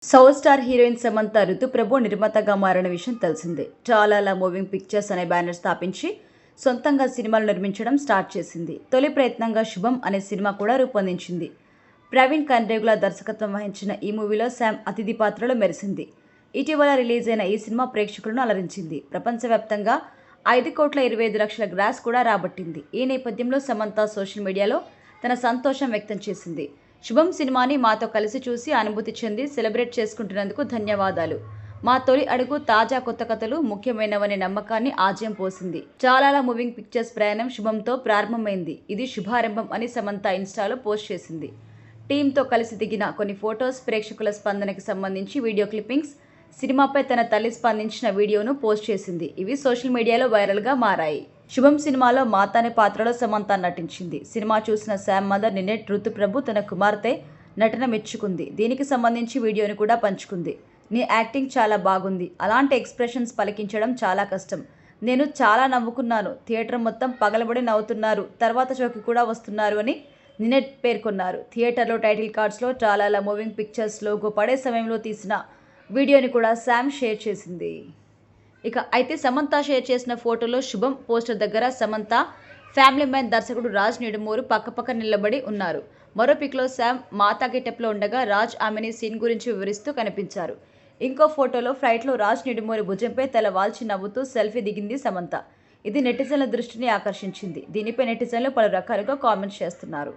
South star heroine Samantha Ruth Prabhu నిర్మాతగా మారిన విషయం తెలిసిందే. చాలా మూవింగ్ పిక్చర్స్ అనే బ్యానర్ స్థాపించి సొంతంగా సినిమాలు నిర్మించడం స్టార్ట్ చేసింది. తొలి ప్రయత్నంగా శుభం అనే సినిమా కూడా రూపొందించింది. ప్రవీణ్ కన్రేగుల దర్శకత్వం వహించిన ఈ మూవీలో శామ్ అతిథి పాత్రలో మెరిసింది. ఇటీవల రిలీజ్ అయిన ఈ సినిమా ప్రేక్షకులను అలరించింది. ప్రపంచవ్యాప్తంగా 5,25,00,000 గ్రాస్ కూడా రాబట్టింది. ఈ నేపథ్యంలో సమంత సోషల్ మీడియాలో తన సంతోషం వ్యక్తం చేసింది. శుభం సినిమాని మాతో కలిసి చూసి అనుభూతి చెంది సెలబ్రేట్ చేసుకుంటున్నందుకు ధన్యవాదాలు. మా తొలి అడుగు తాజా కొత్త కథలు ముఖ్యమైనవనే నమ్మకాన్ని ఆజయం పోసింది. చాలా మూవింగ్ పిక్చర్స్ ప్రయాణం శుభంతో ప్రారంభమైంది. ఇది శుభారంభం అని సమంత ఇన్స్టాలో పోస్ట్ చేసింది. టీంతో కలిసి దిగిన కొన్ని ఫొటోస్, ప్రేక్షకుల స్పందనకి సంబంధించి వీడియో క్లిప్పింగ్స్, సినిమాపై తన తల్లి స్పందించిన వీడియోను పోస్ట్ చేసింది. ఇవి సోషల్ మీడియాలో వైరల్గా మారాయి. శుభం సినిమాలో మాత అనే పాత్రలో సమంత నటించింది. సినిమా చూసిన శామ్ మదర్ నిన్నెట్ ఋతుప్రభు తన కుమార్తె నటన మెచ్చుకుంది. దీనికి సంబంధించి వీడియోని కూడా పంచుకుంది. నీ యాక్టింగ్ చాలా బాగుంది. అలాంటి ఎక్స్ప్రెషన్స్ పలికించడం చాలా కష్టం. నేను చాలా నవ్వుకున్నాను. థియేటర్ మొత్తం పగలబడి నవ్వుతున్నారు. తర్వాత షోకి కూడా వస్తున్నారు అని నిన్నెట్ పేర్కొన్నారు. థియేటర్లో టైటిల్ కార్డ్స్లో చాలా మూవింగ్ పిక్చర్స్ లోగో పడే సమయంలో తీసిన వీడియోని కూడా శామ్ షేర్ చేసింది. అయితే సమంత షేర్ చేసిన ఫోటోలో శుభం పోస్టర్ దగ్గర సమంత, ఫ్యామిలీ మ్యాన్ దర్శకుడు రాజ్ నిడుమూరు పక్కపక్క నిలబడి ఉన్నారు. మరో పిక్లో శామ్ మాతా గెటప్లో ఉండగా రాజ్ ఆమెని సీన్ గురించి వివరిస్తూ కనిపించారు. ఇంకో ఫోటోలో ఫ్లైట్లో రాజ్ నిడుమూరి భుజంపై తల వాల్చి నవ్వుతూ సెల్ఫీ దిగింది సమంత. ఇది నెటిజన్ల దృష్టిని ఆకర్షించింది. దీనిపై నెటిజన్లు పలు రకాలుగా కామెంట్స్ చేస్తున్నారు.